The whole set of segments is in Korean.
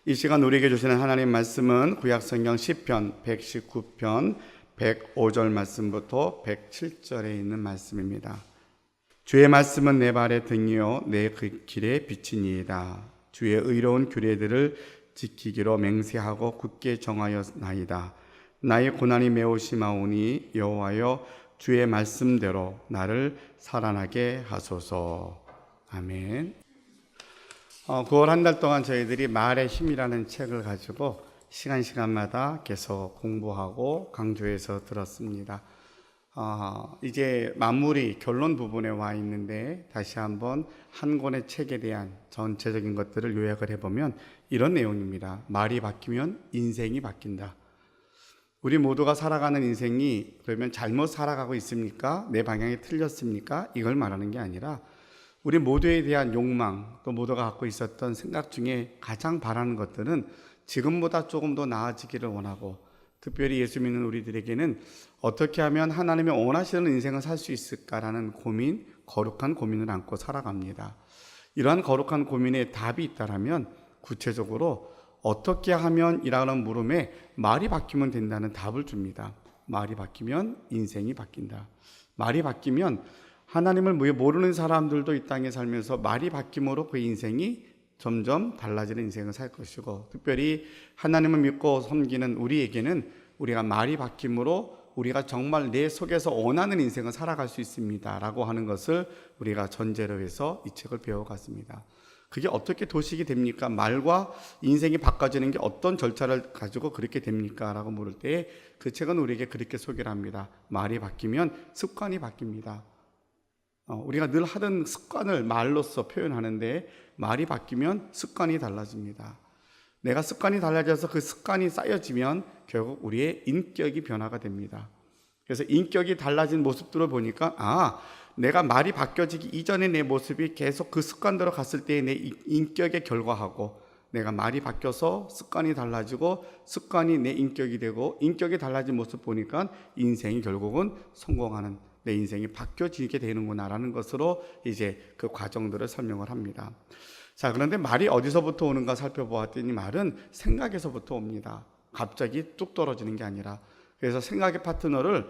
이 시간 우리에게 주시는 하나님 말씀은 구약성경 시편 119편 105절 말씀부터 107절에 있는 말씀입니다. 주의 말씀은 내 발의 등이요 내 그 길에 비치니이다. 주의 의로운 규례들을 지키기로 맹세하고 굳게 정하였나이다. 나의 고난이 매우 심하오니 여호와여 주의 말씀대로 나를 살아나게 하소서. 아멘. 9월 한 달 동안 저희들이 말의 힘이라는 책을 가지고 시간마다 계속 공부하고 강조해서 들었습니다. 이제 마무리 결론 부분에 와 있는데 다시 한번 한 권의 책에 대한 전체적인 것들을 요약을 해보면 이런 내용입니다. 말이 바뀌면 인생이 바뀐다. 우리 모두가 살아가는 인생이 그러면 잘못 살아가고 있습니까? 내 방향이 틀렸습니까? 이걸 말하는 게 아니라 우리 모두에 대한 욕망, 또 모두가 갖고 있었던 생각 중에 가장 바라는 것들은 지금보다 조금 더 나아지기를 원하고, 특별히 예수 믿는 우리들에게는 어떻게 하면 하나님이 원하시는 인생을 살 수 있을까라는 고민, 거룩한 고민을 안고 살아갑니다. 이러한 거룩한 고민에 답이 있다면 구체적으로 어떻게 하면 이라는 물음에 말이 바뀌면 된다는 답을 줍니다. 말이 바뀌면 인생이 바뀐다. 말이 바뀌면 하나님을 모르는 사람들도 이 땅에 살면서 말이 바뀜으로 그 인생이 점점 달라지는 인생을 살 것이고, 특별히 하나님을 믿고 섬기는 우리에게는 우리가 말이 바뀜으로 우리가 정말 내 속에서 원하는 인생을 살아갈 수 있습니다 라고 하는 것을 우리가 전제로 해서 이 책을 배워갔습니다. 그게 어떻게 도식이 됩니까? 말과 인생이 바꿔지는 게 어떤 절차를 가지고 그렇게 됩니까? 라고 물을 때 그 책은 우리에게 그렇게 소개를 합니다. 말이 바뀌면 습관이 바뀝니다. 우리가 늘 하던 습관을 말로써 표현하는데 말이 바뀌면 습관이 달라집니다. 내가 습관이 달라져서 그 습관이 쌓여지면 결국 우리의 인격이 변화가 됩니다. 그래서 인격이 달라진 모습들을 보니까 내가 말이 바뀌어지기 이전의 내 모습이 계속 그 습관대로 갔을 때의 내 인격의 결과하고, 내가 말이 바뀌어서 습관이 달라지고 습관이 내 인격이 되고 인격이 달라진 모습 보니까 인생이 결국은 성공하는, 내 인생이 바뀌어지게 되는구나라는 것으로 이제 그 과정들을 설명을 합니다. 자, 그런데 말이 어디서부터 오는가 살펴보았더니 말은 생각에서부터 옵니다. 갑자기 뚝 떨어지는 게 아니라. 그래서 생각의 파트너를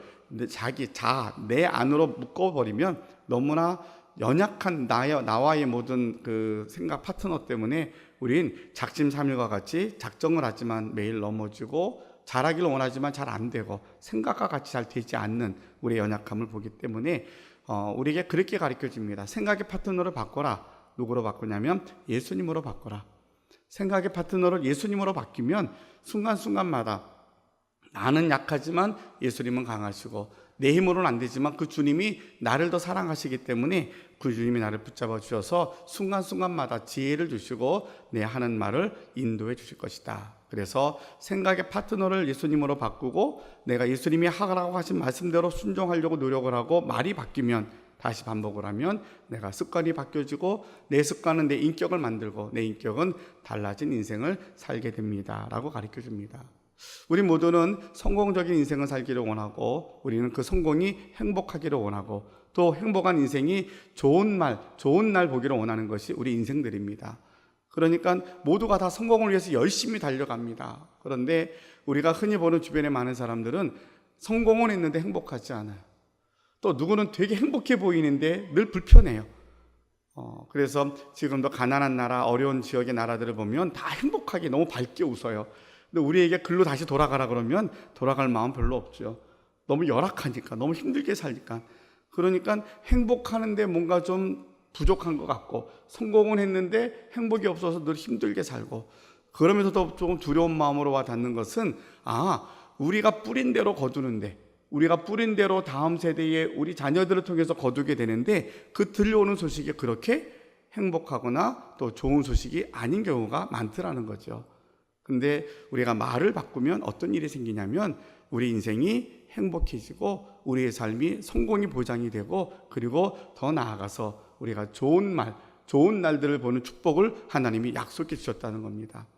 내 안으로 묶어버리면 너무나 연약한 나와의 모든 그 생각 파트너 때문에 우린 작심삼일과 같이 작정을 하지만 매일 넘어지고 잘하기를 원하지만 잘 안 되고 생각과 같이 잘 되지 않는 우리의 연약함을 보기 때문에 우리에게 그렇게 가르쳐줍니다. 생각의 파트너를 바꿔라. 누구로 바꾸냐면 예수님으로 바꿔라. 생각의 파트너를 예수님으로 바뀌면 순간순간마다 나는 약하지만 예수님은 강하시고, 내 힘으로는 안 되지만 그 주님이 나를 더 사랑하시기 때문에 그 주님이 나를 붙잡아 주셔서 순간순간마다 지혜를 주시고 내 하는 말을 인도해 주실 것이다. 그래서 생각의 파트너를 예수님으로 바꾸고 내가 예수님이 하라고 하신 말씀대로 순종하려고 노력을 하고 말이 바뀌면, 다시 반복을 하면 내가 습관이 바뀌어지고 내 습관은 내 인격을 만들고 내 인격은 달라진 인생을 살게 됩니다 라고 가르쳐 줍니다. 우리 모두는 성공적인 인생을 살기를 원하고, 우리는 그 성공이 행복하기를 원하고, 또 행복한 인생이 좋은 날 보기를 원하는 것이 우리 인생들입니다. 그러니까 모두가 다 성공을 위해서 열심히 달려갑니다. 그런데 우리가 흔히 보는 주변의 많은 사람들은 성공은 했는데 행복하지 않아요. 또 누구는 되게 행복해 보이는데 늘 불편해요. 그래서 지금도 가난한 나라, 어려운 지역의 나라들을 보면 다 행복하게 너무 밝게 웃어요. 근데 우리에게 글로 다시 돌아가라 그러면 돌아갈 마음 별로 없죠. 너무 열악하니까, 너무 힘들게 살니까. 그러니까 행복하는데 뭔가 좀 부족한 것 같고, 성공은 했는데 행복이 없어서 늘 힘들게 살고, 그러면서도 조금 두려운 마음으로 와 닿는 것은 우리가 뿌린 대로 거두는데, 우리가 뿌린 대로 다음 세대에 우리 자녀들을 통해서 거두게 되는데 그 들려오는 소식이 그렇게 행복하거나 또 좋은 소식이 아닌 경우가 많더라는 거죠. 근데 우리가 말을 바꾸면 어떤 일이 생기냐면 우리 인생이 행복해지고 우리의 삶이 성공이 보장이 되고, 그리고 더 나아가서 우리가 좋은 날들을 보는 축복을 하나님이 약속해 주셨다는 겁니다.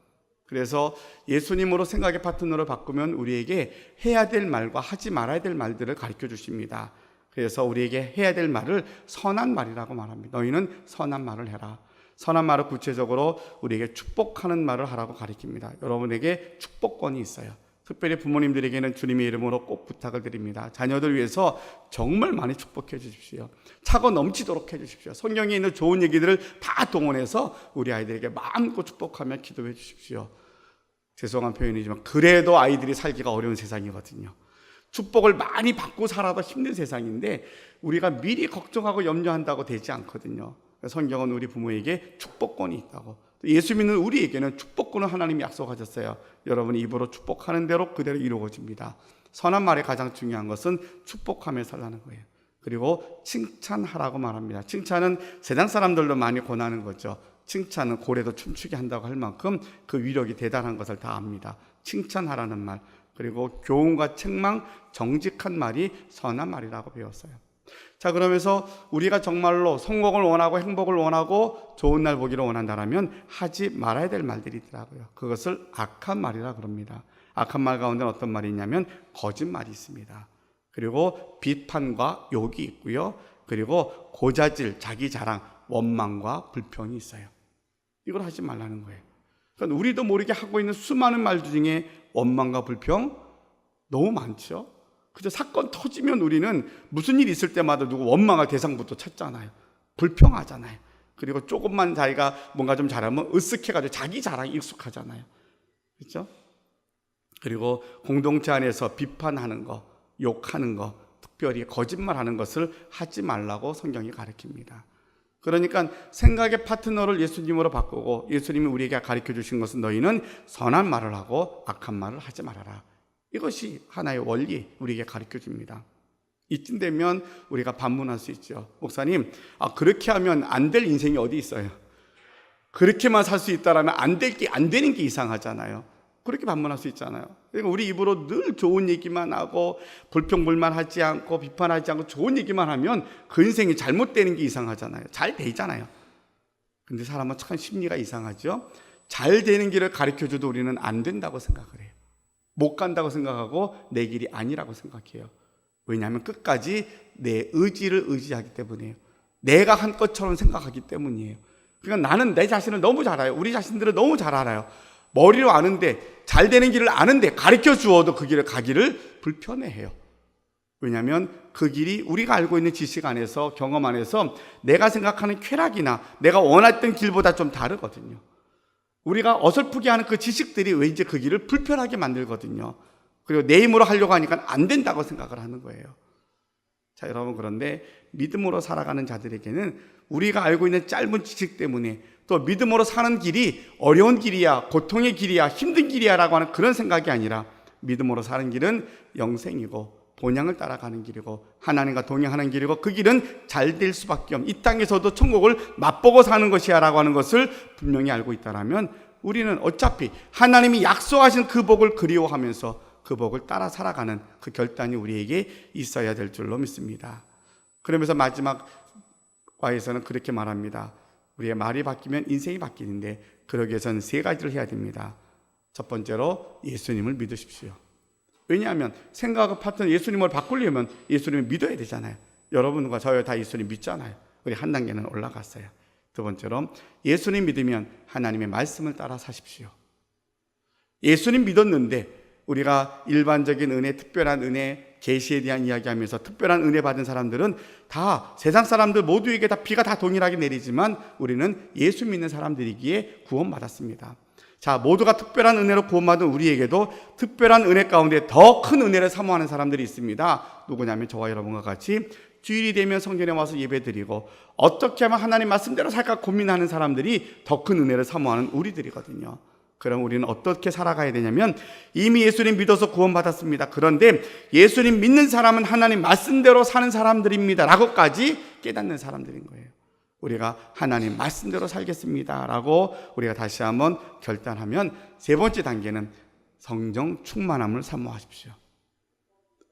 그래서 예수님으로 생각의 파트너를 바꾸면 우리에게 해야 될 말과 하지 말아야 될 말들을 가르쳐 주십니다. 그래서 우리에게 해야 될 말을 선한 말이라고 말합니다. 너희는 선한 말을 해라. 선한 말을 구체적으로 우리에게 축복하는 말을 하라고 가르칩니다. 여러분에게 축복권이 있어요. 특별히 부모님들에게는 주님의 이름으로 꼭 부탁을 드립니다. 자녀들 위해서 정말 많이 축복해 주십시오. 차고 넘치도록 해 주십시오. 성경에 있는 좋은 얘기들을 다 동원해서 우리 아이들에게 마음껏 축복하며 기도해 주십시오. 죄송한 표현이지만 그래도 아이들이 살기가 어려운 세상이거든요. 축복을 많이 받고 살아도 힘든 세상인데 우리가 미리 걱정하고 염려한다고 되지 않거든요. 성경은 우리 부모에게 축복권이 있다고, 예수 믿는 우리에게는 축복권을 하나님이 약속하셨어요. 여러분이 입으로 축복하는 대로 그대로 이루어집니다. 선한 말의 가장 중요한 것은 축복하며 살라는 거예요. 그리고 칭찬하라고 말합니다. 칭찬은 세상 사람들도 많이 권하는 거죠. 칭찬은 고래도 춤추게 한다고 할 만큼 그 위력이 대단한 것을 다 압니다. 칭찬하라는 말, 그리고 교훈과 책망, 정직한 말이 선한 말이라고 배웠어요. 자, 그러면서 우리가 정말로 성공을 원하고 행복을 원하고 좋은 날 보기를 원한다면 하지 말아야 될 말들이 있더라고요. 그것을 악한 말이라 그럽니다. 악한 말 가운데는 어떤 말이 있냐면 거짓말이 있습니다. 그리고 비판과 욕이 있고요. 그리고 고자질, 자기 자랑, 원망과 불평이 있어요. 이걸 하지 말라는 거예요. 그러니까 우리도 모르게 하고 있는 수많은 말 중에 원망과 불평 너무 많죠. 그저 사건 터지면 우리는 무슨 일이 있을 때마다 누구 원망할 대상부터 찾잖아요. 불평하잖아요. 그리고 조금만 자기가 뭔가 좀 잘하면 으쓱해가지고 자기 자랑에 익숙하잖아요. 그렇죠? 그리고 공동체 안에서 비판하는 거, 욕하는 거, 특별히 거짓말하는 것을 하지 말라고 성경이 가르칩니다. 그러니까 생각의 파트너를 예수님으로 바꾸고, 예수님이 우리에게 가르쳐 주신 것은 너희는 선한 말을 하고 악한 말을 하지 말아라. 이것이 하나의 원리, 우리에게 가르쳐 줍니다. 이쯤 되면 우리가 반문할 수 있죠. 목사님, 그렇게 하면 안 될 인생이 어디 있어요? 그렇게만 살 수 있다라면 안 되는 게 이상하잖아요. 그렇게 반문할 수 있잖아요. 그러니까 우리 입으로 늘 좋은 얘기만 하고 불평불만하지 않고 비판하지 않고 좋은 얘기만 하면 그 인생이 잘못되는 게 이상하잖아요. 잘 되잖아요. 근데 사람은 참 심리가 이상하죠. 잘 되는 길을 가르쳐줘도 우리는 안 된다고 생각을 해요. 못 간다고 생각하고 내 길이 아니라고 생각해요. 왜냐하면 끝까지 내 의지를 의지하기 때문이에요. 내가 한 것처럼 생각하기 때문이에요. 그러니까 나는 내 자신을 너무 잘 알아요. 우리 자신들을 너무 잘 알아요. 머리로 아는데, 잘 되는 길을 아는데 가르쳐 주어도 그 길을 가기를 불편해해요. 왜냐하면 그 길이 우리가 알고 있는 지식 안에서, 경험 안에서 내가 생각하는 쾌락이나 내가 원했던 길보다 좀 다르거든요. 우리가 어설프게 하는 그 지식들이 왠지 그 길을 불편하게 만들거든요. 그리고 내 힘으로 하려고 하니까 안 된다고 생각을 하는 거예요. 자, 여러분, 그런데 믿음으로 살아가는 자들에게는 우리가 알고 있는 짧은 지식 때문에, 또 믿음으로 사는 길이 어려운 길이야, 고통의 길이야, 힘든 길이야 라고 하는 그런 생각이 아니라, 믿음으로 사는 길은 영생이고 본향을 따라가는 길이고 하나님과 동행하는 길이고 그 길은 잘 될 수밖에 없는, 이 땅에서도 천국을 맛보고 사는 것이야 라고 하는 것을 분명히 알고 있다면 우리는 어차피 하나님이 약속하신 그 복을 그리워하면서 그 복을 따라 살아가는 그 결단이 우리에게 있어야 될 줄로 믿습니다. 그러면서 마지막 과에서는 그렇게 말합니다. 우리의 말이 바뀌면 인생이 바뀌는데 그러기 위해서는 세 가지를 해야 됩니다. 첫 번째로 예수님을 믿으십시오. 왜냐하면 생각과 파트너 예수님을 바꾸려면 예수님을 믿어야 되잖아요. 여러분과 저희 다 예수님 믿잖아요. 우리 한 단계는 올라갔어요. 두 번째로 예수님 믿으면 하나님의 말씀을 따라 사십시오. 예수님 믿었는데 우리가 일반적인 은혜, 특별한 은혜, 계시에 대한 이야기하면서 특별한 은혜 받은 사람들은 다 세상 사람들 모두에게 다 비가 다 동일하게 내리지만 우리는 예수 믿는 사람들이기에 구원받았습니다. 자, 모두가 특별한 은혜로 구원받은 우리에게도 특별한 은혜 가운데 더 큰 은혜를 사모하는 사람들이 있습니다. 누구냐면 저와 여러분과 같이 주일이 되면 성전에 와서 예배드리고 어떻게 하면 하나님 말씀대로 살까 고민하는 사람들이 더 큰 은혜를 사모하는 우리들이거든요. 그럼 우리는 어떻게 살아가야 되냐면 이미 예수님 믿어서 구원받았습니다. 그런데 예수님 믿는 사람은 하나님 말씀대로 사는 사람들입니다 라고까지 깨닫는 사람들인 거예요. 우리가 하나님 말씀대로 살겠습니다 라고 우리가 다시 한번 결단하면 세 번째 단계는 성령 충만함을 사모하십시오.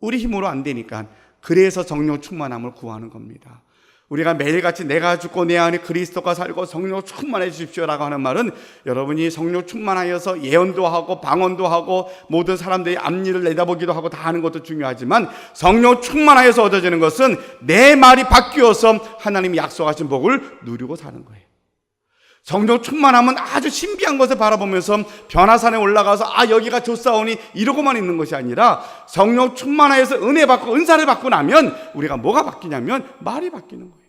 우리 힘으로 안 되니까 그래서 성령 충만함을 구하는 겁니다. 우리가 매일같이 내가 죽고 내 안에 그리스도가 살고 성령 충만해 주십시오라고 하는 말은 여러분이 성령 충만하여서 예언도 하고 방언도 하고 모든 사람들의 앞일을 내다보기도 하고 다 하는 것도 중요하지만 성령 충만하여서 얻어지는 것은 내 말이 바뀌어서 하나님이 약속하신 복을 누리고 사는 거예요. 성령 충만하면 아주 신비한 것을 바라보면서 변화산에 올라가서 여기가 좋사오니 이러고만 있는 것이 아니라 성령 충만하여서 은혜 받고 은사를 받고 나면 우리가 뭐가 바뀌냐면 말이 바뀌는 거예요.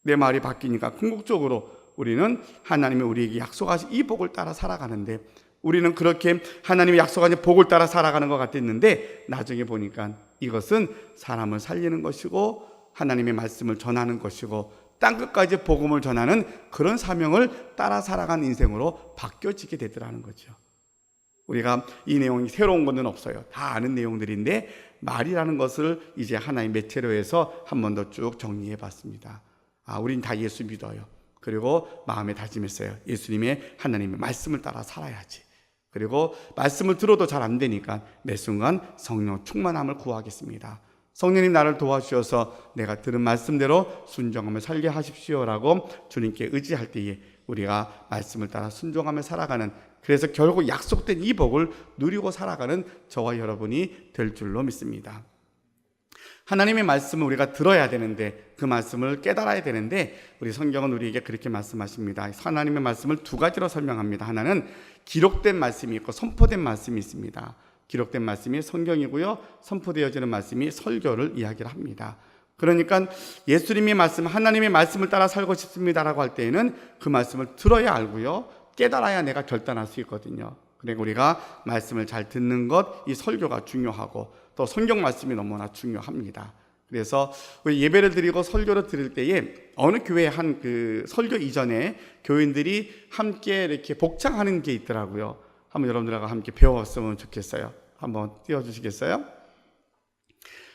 내 말이 바뀌니까 궁극적으로 우리는 하나님이 우리에게 약속하신 이 복을 따라 살아가는데, 우리는 그렇게 하나님이 약속하신 복을 따라 살아가는 것 같았는데 나중에 보니까 이것은 사람을 살리는 것이고 하나님의 말씀을 전하는 것이고 땅끝까지 복음을 전하는 그런 사명을 따라 살아간 인생으로 바뀌어지게 되더라는 거죠. 우리가 이 내용이 새로운 것은 없어요. 다 아는 내용들인데 말이라는 것을 이제 하나의 매체로 해서 한 번 더 쭉 정리해 봤습니다. 우린 다 예수 믿어요. 그리고 마음에 다짐했어요. 예수님의 하나님의 말씀을 따라 살아야지. 그리고 말씀을 들어도 잘 안 되니까 매 순간 성령 충만함을 구하겠습니다. 성령님 나를 도와주셔서 내가 들은 말씀대로 순종하며 살게 하십시오라고 주님께 의지할 때에 우리가 말씀을 따라 순종하며 살아가는, 그래서 결국 약속된 이 복을 누리고 살아가는 저와 여러분이 될 줄로 믿습니다. 하나님의 말씀을 우리가 들어야 되는데, 그 말씀을 깨달아야 되는데, 우리 성경은 우리에게 그렇게 말씀하십니다. 하나님의 말씀을 두 가지로 설명합니다. 하나는 기록된 말씀이 있고 선포된 말씀이 있습니다. 기록된 말씀이 성경이고요, 선포되어지는 말씀이 설교를 이야기를 합니다. 그러니까 예수님의 말씀, 하나님의 말씀을 따라 살고 싶습니다라고 할 때에는 그 말씀을 들어야 알고요, 깨달아야 내가 결단할 수 있거든요. 그러니까 우리가 말씀을 잘 듣는 것, 이 설교가 중요하고 또 성경 말씀이 너무나 중요합니다. 그래서 예배를 드리고 설교를 드릴 때에 어느 교회 한 그 설교 이전에 교인들이 함께 이렇게 복창하는 게 있더라고요. 한번 여러분들하고 함께 배웠으면 좋겠어요. 한번 띄워주시겠어요?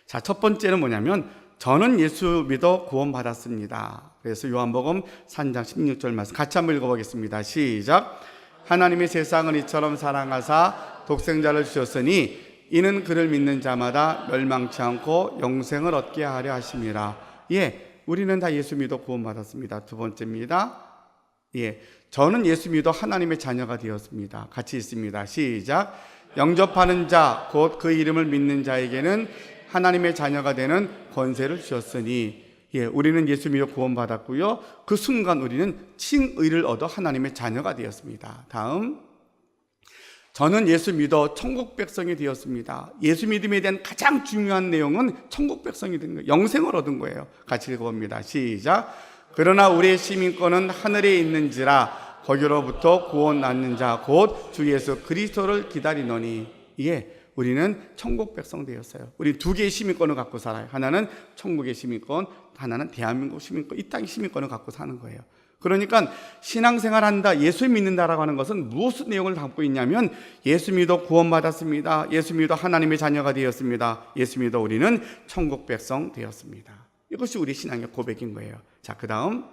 자, 첫 번째는 뭐냐면 저는 예수 믿어 구원받았습니다. 그래서 요한복음 3장 16절 말씀 같이 한번 읽어보겠습니다. 시작. 하나님이 세상을 이처럼 사랑하사 독생자를 주셨으니 이는 그를 믿는 자마다 멸망치 않고 영생을 얻게 하려 하심이라. 우리는 다 예수 믿어 구원받았습니다. 두 번째입니다. 저는 예수 믿어 하나님의 자녀가 되었습니다. 같이 있습니다. 시작. 영접하는 자, 곧 그 이름을 믿는 자에게는 하나님의 자녀가 되는 권세를 주셨으니, 우리는 예수 믿어 구원받았고요, 그 순간 우리는 칭의를 얻어 하나님의 자녀가 되었습니다. 다음, 저는 예수 믿어 천국 백성이 되었습니다. 예수 믿음에 대한 가장 중요한 내용은 천국 백성이 된 거예요. 영생을 얻은 거예요. 같이 읽어봅니다. 시작. 그러나 우리의 시민권은 하늘에 있는지라 거기로부터 구원 낳는 자 곧 주 예수 그리스도를 기다리노니. 우리는 천국 백성 되었어요. 우리 두 개의 시민권을 갖고 살아요. 하나는 천국의 시민권, 하나는 대한민국 시민권, 이 땅의 시민권을 갖고 사는 거예요. 그러니까 신앙생활한다, 예수 믿는다라고 하는 것은 무슨 내용을 담고 있냐면 예수 믿어 구원받았습니다. 예수 믿어 하나님의 자녀가 되었습니다. 예수 믿어 우리는 천국 백성 되었습니다. 이것이 우리 신앙의 고백인 거예요. 자, 그 다음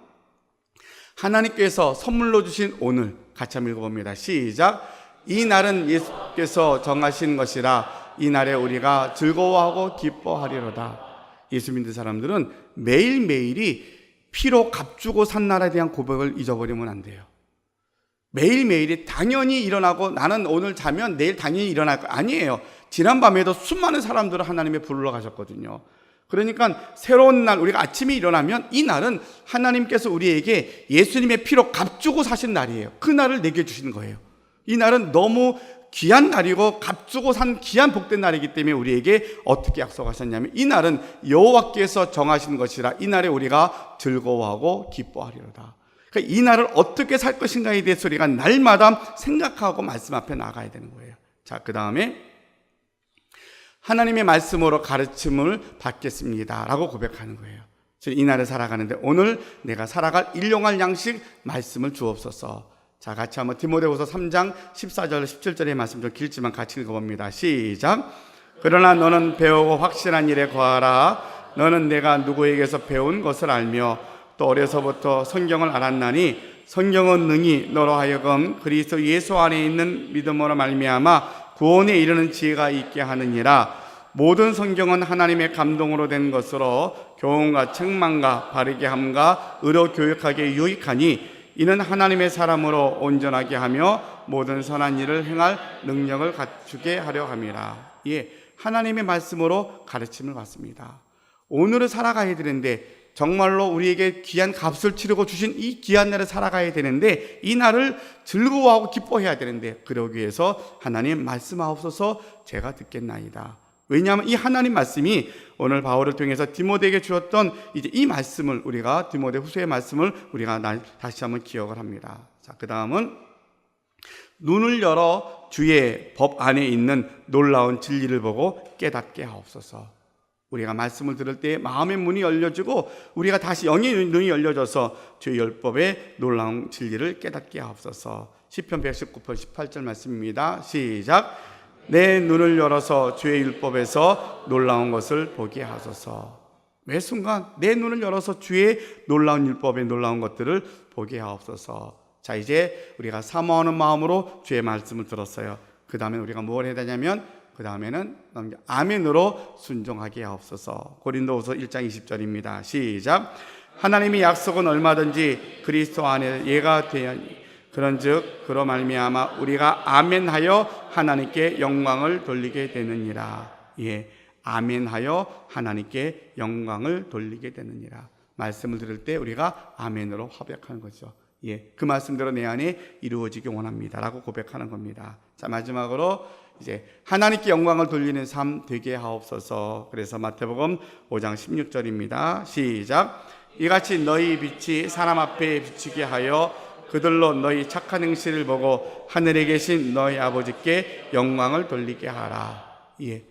하나님께서 선물로 주신 오늘 같이 한번 읽어봅니다. 시작. 이 날은 예수께서 정하신 것이라 이 날에 우리가 즐거워하고 기뻐하리로다. 예수 믿는 사람들은 매일매일이 피로 값주고 산 날에 대한 고백을 잊어버리면 안 돼요. 매일매일이 당연히 일어나고 나는 오늘 자면 내일 당연히 일어날 거 아니에요. 지난밤에도 수많은 사람들을 하나님의 불러 가셨거든요. 그러니까 새로운 날, 우리가 아침에 일어나면 이 날은 하나님께서 우리에게 예수님의 피로 값주고 사신 날이에요. 그 날을 내게 주시는 거예요. 이 날은 너무 귀한 날이고 값주고 산 귀한 복된 날이기 때문에 우리에게 어떻게 약속하셨냐면 이 날은 여호와께서 정하신 것이라 이 날에 우리가 즐거워하고 기뻐하리로다. 그러니까 이 날을 어떻게 살 것인가에 대해서 우리가 날마다 생각하고 말씀 앞에 나가야 되는 거예요. 자, 그 다음에 하나님의 말씀으로 가르침을 받겠습니다 라고 고백하는 거예요. 이 날을 살아가는데 오늘 내가 살아갈 일용할 양식 말씀을 주옵소서. 자, 같이 한번 디모데후서 3장 14절 17절의 말씀 좀 길지만 같이 읽어봅니다. 시작. 그러나 너는 배우고 확실한 일에 거하라. 너는 내가 누구에게서 배운 것을 알며 또 어려서부터 성경을 알았나니 성경은 능히 너로 하여금 그리스도 예수 안에 있는 믿음으로 말미암아 구원에 이르는 지혜가 있게 하느니라. 모든 성경은 하나님의 감동으로 된 것으로 교훈과 책망과 바르게 함과 의로 교육하기에 유익하니 이는 하나님의 사람으로 온전하게 하며 모든 선한 일을 행할 능력을 갖추게 하려 함이라. 하나님의 말씀으로 가르침을 받습니다. 오늘을 살아가야 되는데 정말로 우리에게 귀한 값을 치르고 주신 이 귀한 날을 살아가야 되는데, 이 날을 즐거워하고 기뻐해야 되는데, 그러기 위해서 하나님 말씀하옵소서 제가 듣겠나이다. 왜냐하면 이 하나님 말씀이 오늘 바울을 통해서 디모데에게 주었던 이제 이 말씀을, 우리가 디모데 후서의 말씀을 우리가 다시 한번 기억을 합니다. 자, 그 다음은 눈을 열어 주의 법 안에 있는 놀라운 진리를 보고 깨닫게 하옵소서. 우리가 말씀을 들을 때 마음의 문이 열려지고 우리가 다시 영의 눈이 열려져서 주의 율법의 놀라운 진리를 깨닫게 하옵소서. 시편 119편 18절 말씀입니다. 시작. 내 눈을 열어서 주의 율법에서 놀라운 것을 보게 하소서. 매 순간 내 눈을 열어서 주의 놀라운 율법의 놀라운 것들을 보게 하옵소서. 자, 이제 우리가 사모하는 마음으로 주의 말씀을 들었어요. 그 다음에 우리가 뭘 해야 되냐면, 그 다음에는 아멘으로 순종하게 하옵소서. 고린도후서 1장 20절입니다. 시작. 하나님의 약속은 얼마든지 그리스도 안에 예가 되었니, 그런즉 그로 말미암아 우리가 아멘하여 하나님께 영광을 돌리게 되느니라. 예, 아멘하여 하나님께 영광을 돌리게 되느니라. 말씀을 들을 때 우리가 아멘으로 화백하는 거죠. 예, 그 말씀대로 내 안에 이루어지기 원합니다라고 고백하는 겁니다. 자, 마지막으로 이제 하나님께 영광을 돌리는 삶 되게 하옵소서. 그래서 마태복음 5장 16절입니다. 시작. 이같이 너희 빛이 사람 앞에 비치게 하여 그들로 너희 착한 행실을 보고 하늘에 계신 너희 아버지께 영광을 돌리게 하라. 예.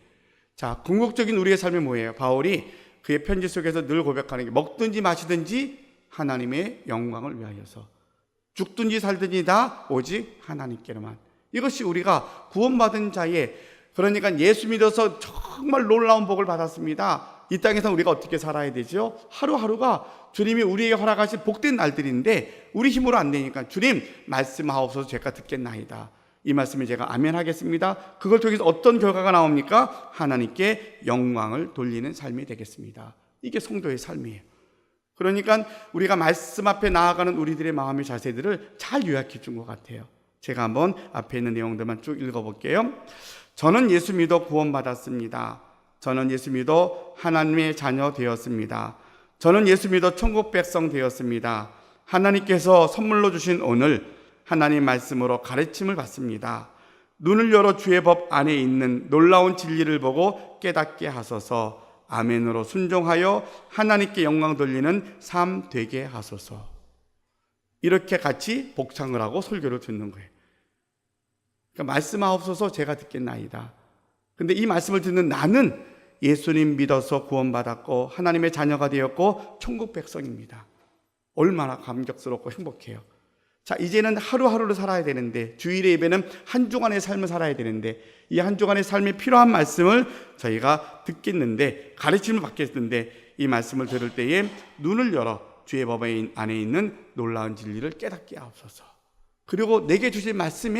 자, 궁극적인 우리의 삶이 뭐예요? 바울이 그의 편지 속에서 늘 고백하는 게, 먹든지 마시든지 하나님의 영광을 위하여서, 죽든지 살든지 다 오직 하나님께로만. 이것이 우리가 구원받은 자의, 그러니까 예수 믿어서 정말 놀라운 복을 받았습니다. 이 땅에서 우리가 어떻게 살아야 되죠? 하루하루가 주님이 우리에게 허락하신 복된 날들인데 우리 힘으로 안 되니까 주님 말씀하옵소서 제가 듣겠나이다. 이 말씀에 제가 아멘 하겠습니다. 그걸 통해서 어떤 결과가 나옵니까? 하나님께 영광을 돌리는 삶이 되겠습니다. 이게 성도의 삶이에요. 그러니까 우리가 말씀 앞에 나아가는 우리들의 마음의 자세들을 잘 요약해 준 것 같아요. 제가 한번 앞에 있는 내용들만 쭉 읽어볼게요. 저는 예수 믿어 구원받았습니다. 저는 예수 믿어 하나님의 자녀 되었습니다. 저는 예수 믿어 천국 백성 되었습니다. 하나님께서 선물로 주신 오늘 하나님 말씀으로 가르침을 받습니다. 눈을 열어 주의 법 안에 있는 놀라운 진리를 보고 깨닫게 하소서. 아멘으로 순종하여 하나님께 영광 돌리는 삶 되게 하소서. 이렇게 같이 복창을 하고 설교를 듣는 거예요. 그러니까 말씀하옵소서 제가 듣겠나이다. 근데 이 말씀을 듣는 나는 예수님 믿어서 구원받았고 하나님의 자녀가 되었고 천국 백성입니다. 얼마나 감격스럽고 행복해요. 자, 이제는 하루하루를 살아야 되는데, 주일의 예배는 한 주간의 삶을 살아야 되는데, 이 한 주간의 삶에 필요한 말씀을 저희가 듣겠는데, 가르침을 받겠는데, 이 말씀을 들을 때에 눈을 열어 주의 법 안에 있는 놀라운 진리를 깨닫게 하옵소서. 그리고 내게 주신 말씀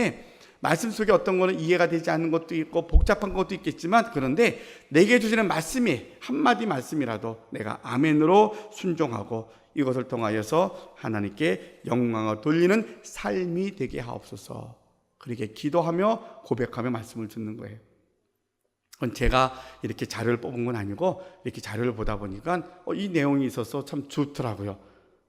속에 어떤 거는 이해가 되지 않는 것도 있고 복잡한 것도 있겠지만, 그런데 내게 주시는 말씀이 한마디 말씀이라도 내가 아멘으로 순종하고 이것을 통하여서 하나님께 영광을 돌리는 삶이 되게 하옵소서. 그렇게 기도하며 고백하며 말씀을 듣는 거예요. 그건 제가 이렇게 자료를 뽑은 건 아니고 이렇게 자료를 보다 보니까 이 내용이 있어서 참 좋더라고요.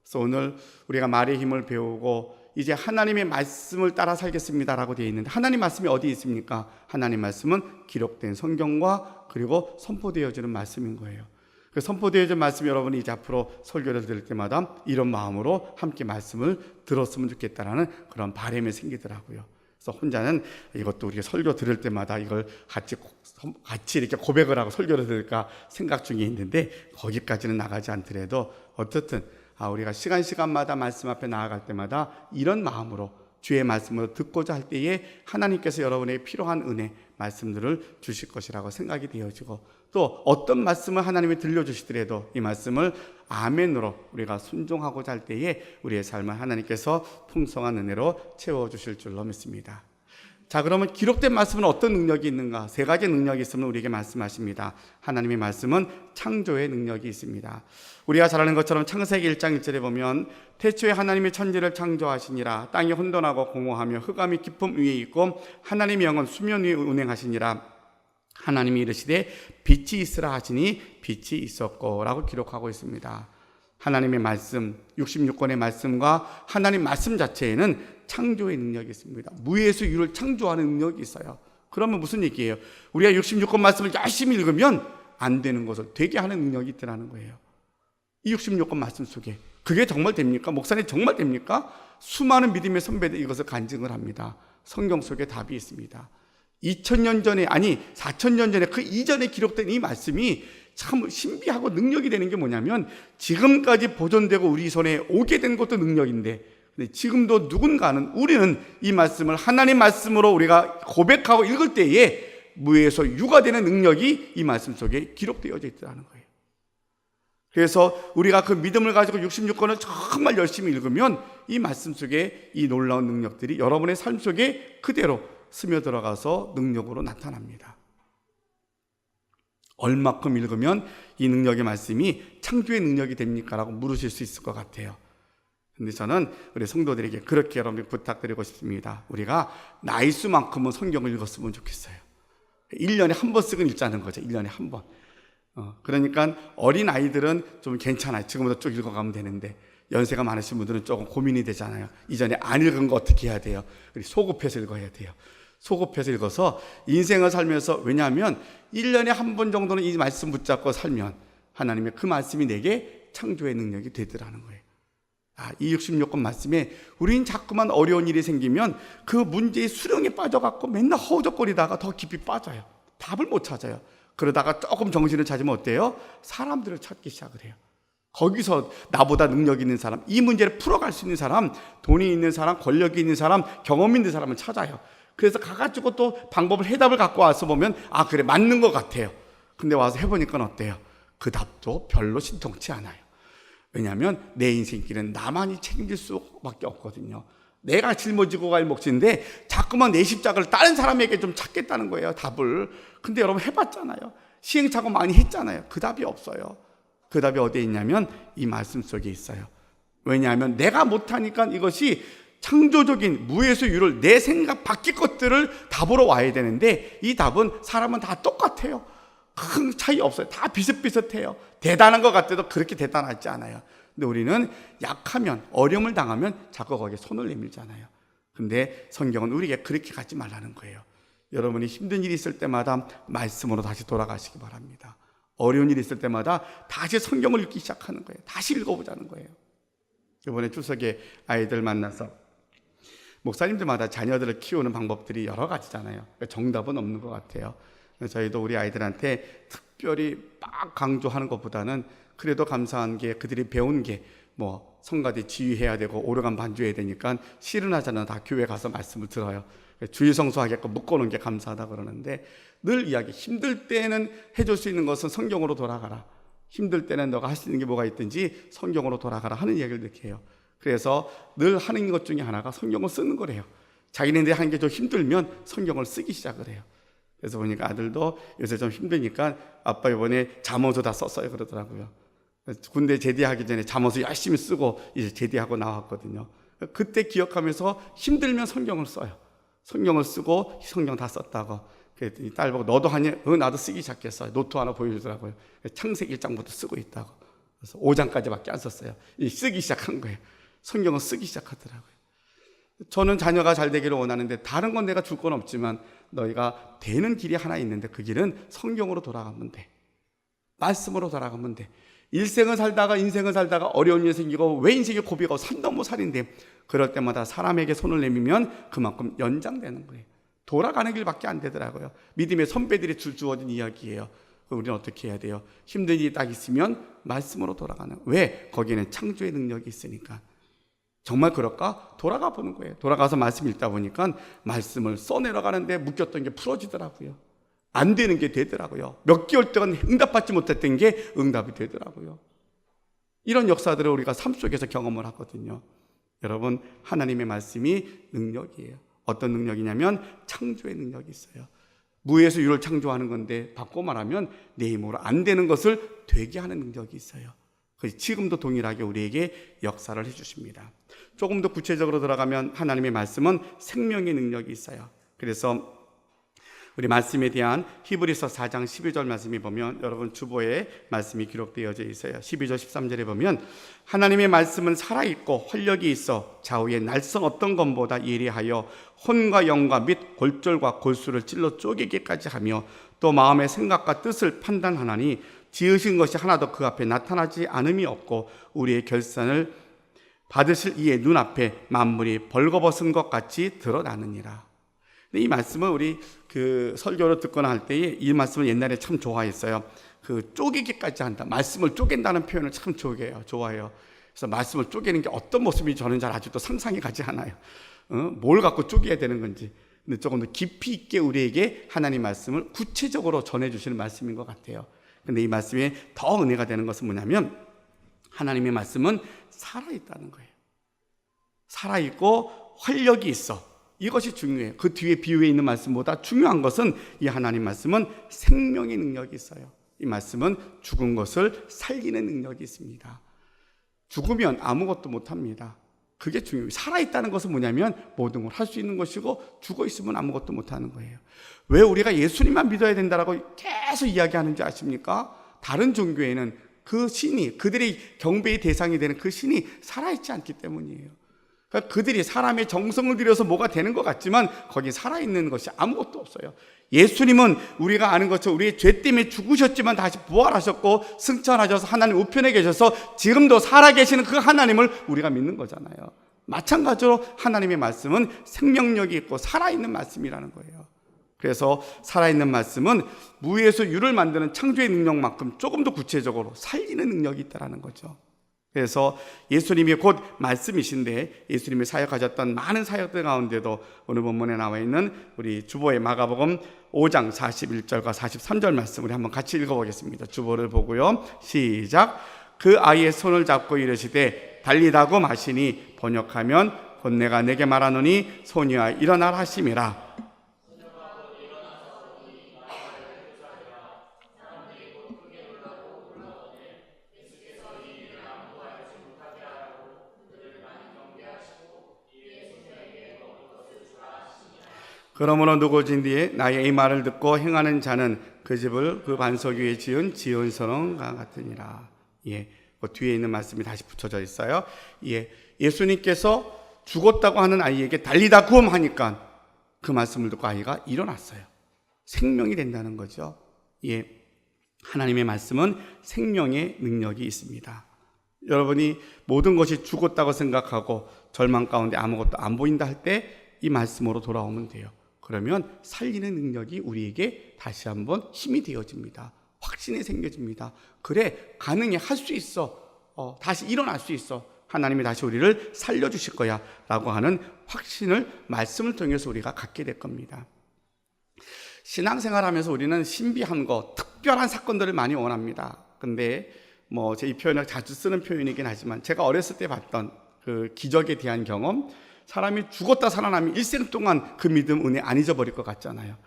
그래서 오늘 우리가 말의 힘을 배우고 이제 하나님의 말씀을 따라 살겠습니다라고 되어 있는데, 하나님 말씀이 어디 있습니까? 하나님 말씀은 기록된 성경과 그리고 선포되어지는 말씀인 거예요. 그 선포되어진 말씀, 여러분이 이제 앞으로 설교를 들을 때마다 이런 마음으로 함께 말씀을 들었으면 좋겠다라는 그런 바람이 생기더라고요. 그래서 혼자는 이것도 우리가 설교 들을 때마다 이걸 같이 이렇게 고백을 하고 설교를 들을까 생각 중에 있는데, 거기까지는 나가지 않더라도 어쨌든 우리가 시간마다 말씀 앞에 나아갈 때마다 이런 마음으로 주의 말씀으로 듣고자 할 때에 하나님께서 여러분에게 필요한 은혜, 말씀들을 주실 것이라고 생각이 되어지고, 또 어떤 말씀을 하나님이 들려주시더라도 이 말씀을 아멘으로 우리가 순종하고자 할 때에 우리의 삶을 하나님께서 풍성한 은혜로 채워주실 줄로 믿습니다. 자, 그러면 기록된 말씀은 어떤 능력이 있는가? 세 가지 능력이 있으면 우리에게 말씀하십니다. 하나님의 말씀은 창조의 능력이 있습니다. 우리가 잘 아는 것처럼 창세기 1장 1절에 보면 태초에 하나님이 천지를 창조하시니라. 땅이 혼돈하고 공허하며 흑암이 깊음 위에 있고 하나님의 영은 수면 위에 운행하시니라. 하나님이 이르시되 빛이 있으라 하시니 빛이 있었고 라고 기록하고 있습니다. 하나님의 말씀, 66권의 말씀과 하나님 말씀 자체에는 창조의 능력이 있습니다. 무에서 유를 창조하는 능력이 있어요. 그러면 무슨 얘기예요? 우리가 66권 말씀을 열심히 읽으면 안 되는 것을 되게 하는 능력이 있더라는 거예요. 이 66권 말씀 속에 그게 정말 됩니까? 목사님 정말 됩니까? 수많은 믿음의 선배들이 이것을 간증을 합니다. 성경 속에 답이 있습니다. 2000년 전에, 아니 4000년 전에 그 이전에 기록된 이 말씀이 참 신비하고 능력이 되는 게 뭐냐면, 지금까지 보존되고 우리 손에 오게 된 것도 능력인데, 근데 지금도 누군가는, 우리는 이 말씀을 하나님 말씀으로 우리가 고백하고 읽을 때에 무에서 유가 되는 능력이 이 말씀 속에 기록되어져 있다는 거예요. 그래서 우리가 그 믿음을 가지고 66권을 정말 열심히 읽으면 이 말씀 속에 이 놀라운 능력들이 여러분의 삶 속에 그대로 스며들어가서 능력으로 나타납니다. 얼마큼 읽으면 이 능력의 말씀이 창조의 능력이 됩니까? 라고 물으실 수 있을 것 같아요. 근데 저는 우리 성도들에게 그렇게 여러분께 부탁드리고 싶습니다. 우리가 나이 수만큼은 성경을 읽었으면 좋겠어요. 1년에 한 번씩은 읽자는 거죠. 1년에 한 번. 그러니까 어린 아이들은 좀 괜찮아요. 지금부터 쭉 읽어가면 되는데, 연세가 많으신 분들은 조금 고민이 되잖아요. 이전에 안 읽은 거 어떻게 해야 돼요? 소급해서 읽어야 돼요. 소급해서 읽어서 인생을 살면서, 왜냐하면 1년에 한 번 정도는 이 말씀 붙잡고 살면 하나님의 그 말씀이 내게 창조의 능력이 되더라는 거예요. 이 66권 말씀에 우린 자꾸만 어려운 일이 생기면 그 문제의 수렁에 빠져갖고 맨날 허우적거리다가 더 깊이 빠져요. 답을 못 찾아요. 그러다가 조금 정신을 찾으면 어때요? 사람들을 찾기 시작을 해요. 거기서 나보다 능력 있는 사람, 이 문제를 풀어갈 수 있는 사람, 돈이 있는 사람, 권력이 있는 사람, 경험 있는 사람을 찾아요. 그래서 가가지고 또 방법을, 해답을 갖고 와서 보면 그래, 맞는 것 같아요. 근데 와서 해보니까 어때요? 그 답도 별로 신통치 않아요. 왜냐하면 내 인생길은 나만이 책임질 수밖에 없거든요. 내가 짊어지고 갈 몫인데 자꾸만 내 십자가를 다른 사람에게 좀 찾겠다는 거예요, 답을. 근데 여러분 해봤잖아요. 시행착오 많이 했잖아요. 그 답이 없어요. 그 답이 어디에 있냐면 이 말씀 속에 있어요. 왜냐하면 내가 못하니까 이것이 창조적인 무에서 유를, 내 생각 밖의 것들을 답으로 와야 되는데, 이 답은 사람은 다 똑같아요. 큰 차이 없어요. 다 비슷비슷해요. 대단한 것 같아도 그렇게 대단하지 않아요. 근데 우리는 약하면, 어려움을 당하면 자꾸 거기에 손을 내밀잖아요. 근데 성경은 우리에게 그렇게 가지 말라는 거예요. 여러분이 힘든 일이 있을 때마다 말씀으로 다시 돌아가시기 바랍니다. 어려운 일이 있을 때마다 다시 성경을 읽기 시작하는 거예요. 다시 읽어보자는 거예요. 이번에 추석에 아이들 만나서, 목사님들마다 자녀들을 키우는 방법들이 여러 가지잖아요. 정답은 없는 것 같아요. 저희도 우리 아이들한테 특별히 막 강조하는 것보다는 그래도 감사한 게, 그들이 배운 게 성가대 지휘해야 되고 오르간 반주해야 되니까 실은 하잖아. 다 교회 가서 말씀을 들어요. 주일 성수하게끔 묶어놓은 게 감사하다 그러는데, 늘 이야기, 힘들 때는 해줄 수 있는 것은 성경으로 돌아가라. 힘들 때는 너가 할 수 있는 게 뭐가 있든지 성경으로 돌아가라 하는 이야기를 이렇게 해요. 그래서 늘 하는 것 중에 하나가 성경을 쓰는 거래요. 자기네들이 하는 게 좀 힘들면 성경을 쓰기 시작을 해요. 그래서 보니까 아들도 요새 좀 힘드니까 아빠 이번에 잠언서 다 썼어요 그러더라고요. 군대 제대하기 전에 잠언서 열심히 쓰고 이제 제대하고 나왔거든요. 그때 기억하면서 힘들면 성경을 써요. 성경을 쓰고 성경 다 썼다고. 그랬더니 딸 보고 너도 하니? 나도 쓰기 시작했어요. 노트 하나 보여주더라고요. 창세기 1장부터 쓰고 있다고. 그래서 5장까지밖에 안 썼어요. 쓰기 시작한 거예요. 성경을 쓰기 시작하더라고요. 저는 자녀가 잘 되기를 원하는데 다른 건 내가 줄 건 없지만 너희가 되는 길이 하나 있는데 그 길은 성경으로 돌아가면 돼. 말씀으로 돌아가면 돼. 인생을 살다가 어려운 일이 생기고 왜 인생이 고비가 산 넘어 살인데, 그럴 때마다 사람에게 손을 내밀면 그만큼 연장되는 거예요. 돌아가는 길밖에 안 되더라고요. 믿음의 선배들이 주어진 이야기예요. 우리는 어떻게 해야 돼요? 힘든 일이 딱 있으면 말씀으로 돌아가는. 왜? 거기에는 창조의 능력이 있으니까. 정말 그럴까? 돌아가 보는 거예요. 돌아가서 말씀 읽다 보니까 말씀을 써내려가는데 묶였던 게 풀어지더라고요. 안 되는 게 되더라고요. 몇 개월 동안 응답받지 못했던 게 응답이 되더라고요. 이런 역사들을 우리가 삶 속에서 경험을 하거든요. 여러분, 하나님의 말씀이 능력이에요. 어떤 능력이냐면 창조의 능력이 있어요. 무에서 유를 창조하는 건데, 바꿔 말하면 내 힘으로 안 되는 것을 되게 하는 능력이 있어요. 지금도 동일하게 우리에게 역사를 해주십니다. 조금 더 구체적으로 들어가면 하나님의 말씀은 생명의 능력이 있어요. 그래서 우리 말씀에 대한 히브리서 4장 12절 말씀이 보면 여러분 주보에 말씀이 기록되어져 있어요. 12절 13절에 보면 하나님의 말씀은 살아있고 활력이 있어 좌우의 날선 어떤 것보다 예리하여 혼과 영과 및 골절과 골수를 찔러 쪼개기까지 하며 또 마음의 생각과 뜻을 판단하나니 지으신 것이 하나도 그 앞에 나타나지 않음이 없고 우리의 결산을 받으실 이의 눈앞에 만물이 벌거벗은 것 같이 드러나느니라. 근데 이 말씀은 우리 그 설교를 듣거나 할 때에 이 말씀을 옛날에 참 좋아했어요. 그 쪼개기까지 한다. 말씀을 쪼갠다는 표현을 참 좋아해요. 그래서 말씀을 쪼개는 게 어떤 모습인지 저는 잘 아직도 상상이 가지 않아요. 뭘 갖고 쪼개야 되는 건지. 근데 조금 더 깊이 있게 우리에게 하나님 말씀을 구체적으로 전해주시는 말씀인 것 같아요. 근데 이 말씀에 더 은혜가 되는 것은 뭐냐면 하나님의 말씀은 살아있다는 거예요. 살아있고 활력이 있어. 이것이 중요해요. 그 뒤에 비유에 있는 말씀보다 중요한 것은 이 하나님 말씀은 생명의 능력이 있어요. 이 말씀은 죽은 것을 살리는 능력이 있습니다. 죽으면 아무것도 못합니다. 그게 중요해요. 살아있다는 것은 뭐냐면 모든 걸 할 수 있는 것이고 죽어 있으면 아무것도 못하는 거예요. 왜 우리가 예수님만 믿어야 된다라고 계속 이야기하는지 아십니까? 다른 종교에는 그 신이, 그들의 경배의 대상이 되는 그 신이 살아있지 않기 때문이에요. 그러니까 그들이 사람의 정성을 들여서 뭐가 되는 것 같지만 거기 살아있는 것이 아무것도 없어요. 예수님은 우리가 아는 것처럼 우리의 죄 때문에 죽으셨지만 다시 부활하셨고 승천하셔서 하나님 우편에 계셔서 지금도 살아계시는 그 하나님을 우리가 믿는 거잖아요. 마찬가지로 하나님의 말씀은 생명력이 있고 살아있는 말씀이라는 거예요. 그래서 살아있는 말씀은 무에서 유를 만드는 창조의 능력만큼 조금 더 구체적으로 살리는 능력이 있다는 거죠. 그래서 예수님이 곧 말씀이신데 예수님이 사역하셨던 많은 사역들 가운데도 오늘 본문에 나와 있는 우리 주보의 마가복음 5장 41절과 43절 말씀 우리 한번 같이 읽어보겠습니다. 주보를 보고요. 시작. 그 아이의 손을 잡고 이르시되 달리다고 마시니 번역하면 곧 내가 내게 말하노니 소녀아 일어나라 하심이라. 그러므로 누구진뒤에 나의 이 말을 듣고 행하는 자는 그 집을 그 반석 위에 지은 지은선원과 같으니라. 예, 그 뒤에 있는 말씀이 다시 붙여져 있어요. 예, 예수님께서 죽었다고 하는 아이에게 달리다 구엄하니까 그 말씀을 듣고 아이가 일어났어요. 생명이 된다는 거죠. 예, 하나님의 말씀은 생명의 능력이 있습니다. 여러분이 모든 것이 죽었다고 생각하고 절망 가운데 아무것도 안 보인다 할 때 이 말씀으로 돌아오면 돼요. 그러면 살리는 능력이 우리에게 다시 한번 힘이 되어집니다. 확신이 생겨집니다. 그래, 가능해, 할 수 있어. 다시 일어날 수 있어. 하나님이 다시 우리를 살려주실 거야 라고 하는 확신을 말씀을 통해서 우리가 갖게 될 겁니다. 신앙생활하면서 우리는 신비한 거, 특별한 사건들을 많이 원합니다. 근데 제 이 표현을 자주 쓰는 표현이긴 하지만 제가 어렸을 때 봤던 그 기적에 대한 경험, 사람이 죽었다 살아나면 일생 동안 그 믿음, 은혜 안 잊어버릴 것 같잖아요.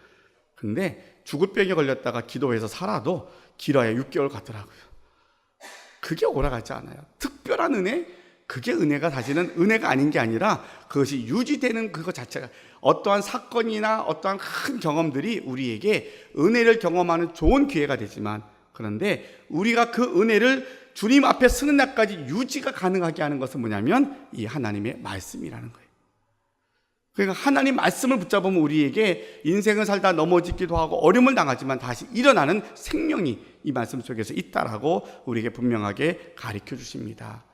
근데 죽을 병에 걸렸다가 기도해서 살아도 길어야 6개월 가더라고요. 그게 오래가지 않아요. 특별한 은혜, 그게 은혜가 사실은 은혜가 아닌 게 아니라 그것이 유지되는 그것 자체가 어떠한 사건이나 어떠한 큰 경험들이 우리에게 은혜를 경험하는 좋은 기회가 되지만 그런데 우리가 그 은혜를 주님 앞에 서는 날까지 유지가 가능하게 하는 것은 뭐냐면 이 하나님의 말씀이라는 거예요. 그러니까 하나님 말씀을 붙잡으면 우리에게 인생을 살다 넘어지기도 하고 어려움을 당하지만 다시 일어나는 생명이 이 말씀 속에서 있다라고 우리에게 분명하게 가르쳐 주십니다.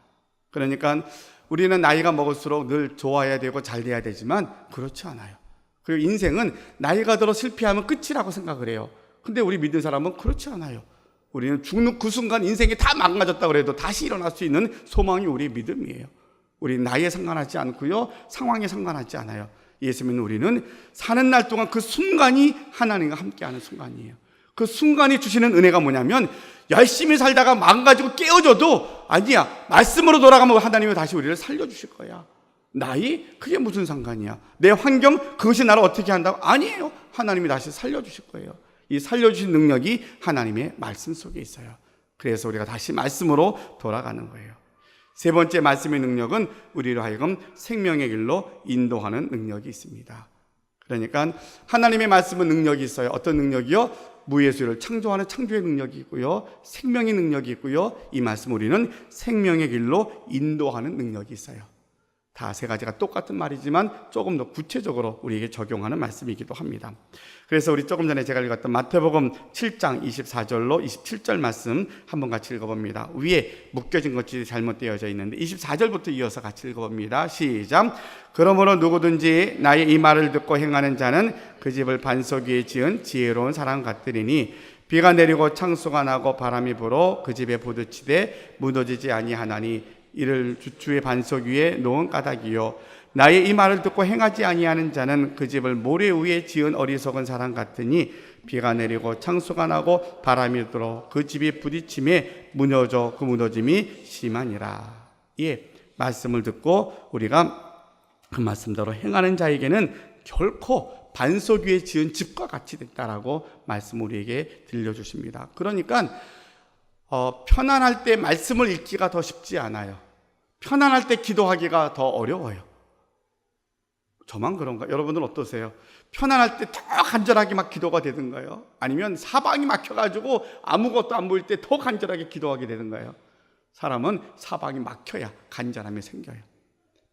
그러니까 우리는 나이가 먹을수록 늘 좋아야 되고 잘 돼야 되지만 그렇지 않아요. 그리고 인생은 나이가 들어 실패하면 끝이라고 생각을 해요. 근데 우리 믿는 사람은 그렇지 않아요. 우리는 죽는 그 순간 인생이 다 망가졌다고 해도 다시 일어날 수 있는 소망이 우리의 믿음이에요. 우리 나이에 상관하지 않고요, 상황에 상관하지 않아요. 예수 믿는 우리는 사는 날 동안 그 순간이 하나님과 함께하는 순간이에요. 그 순간이 주시는 은혜가 뭐냐면 열심히 살다가 망가지고 깨어져도 아니야, 말씀으로 돌아가면 하나님이 다시 우리를 살려주실 거야. 나이? 그게 무슨 상관이야. 내 환경? 그것이 나를 어떻게 한다고? 아니에요. 하나님이 다시 살려주실 거예요. 이 살려주신 능력이 하나님의 말씀 속에 있어요. 그래서 우리가 다시 말씀으로 돌아가는 거예요. 세 번째 말씀의 능력은 우리로 하여금 생명의 길로 인도하는 능력이 있습니다. 그러니까 하나님의 말씀은 능력이 있어요. 어떤 능력이요? 무예수를 창조하는 창조의 능력이 있고요, 생명의 능력이 있고요, 이 말씀 우리는 생명의 길로 인도하는 능력이 있어요. 다 세 가지가 똑같은 말이지만 조금 더 구체적으로 우리에게 적용하는 말씀이기도 합니다. 그래서 우리 조금 전에 제가 읽었던 마태복음 7장 24절로 27절 말씀 한번 같이 읽어봅니다. 위에 묶여진 것이 잘못되어져 있는데 24절부터 이어서 같이 읽어봅니다. 시작. 그러므로 누구든지 나의 이 말을 듣고 행하는 자는 그 집을 반석 위에 지은 지혜로운 사람 같으리니 비가 내리고 창수가 나고 바람이 불어 그 집에 부딪히되 무너지지 아니하나니 이를 주의 반석 위에 놓은 까닭이요 나의 이 말을 듣고 행하지 아니하는 자는 그 집을 모래 위에 지은 어리석은 사람 같으니 비가 내리고 창수가 나고 바람이 불어 그 집이 부딪힘에 무너져 그 무너짐이 심하니라. 예, 말씀을 듣고 우리가 그 말씀대로 행하는 자에게는 결코 반석 위에 지은 집과 같이 됐다라고 말씀 우리에게 들려주십니다. 그러니까 편안할 때 말씀을 읽기가 더 쉽지 않아요. 편안할 때 기도하기가 더 어려워요. 저만 그런가? 여러분들 어떠세요? 편안할 때 더 간절하게 막 기도가 되던가요? 아니면 사방이 막혀가지고 아무것도 안 보일 때 더 간절하게 기도하게 되던가요? 사람은 사방이 막혀야 간절함이 생겨요.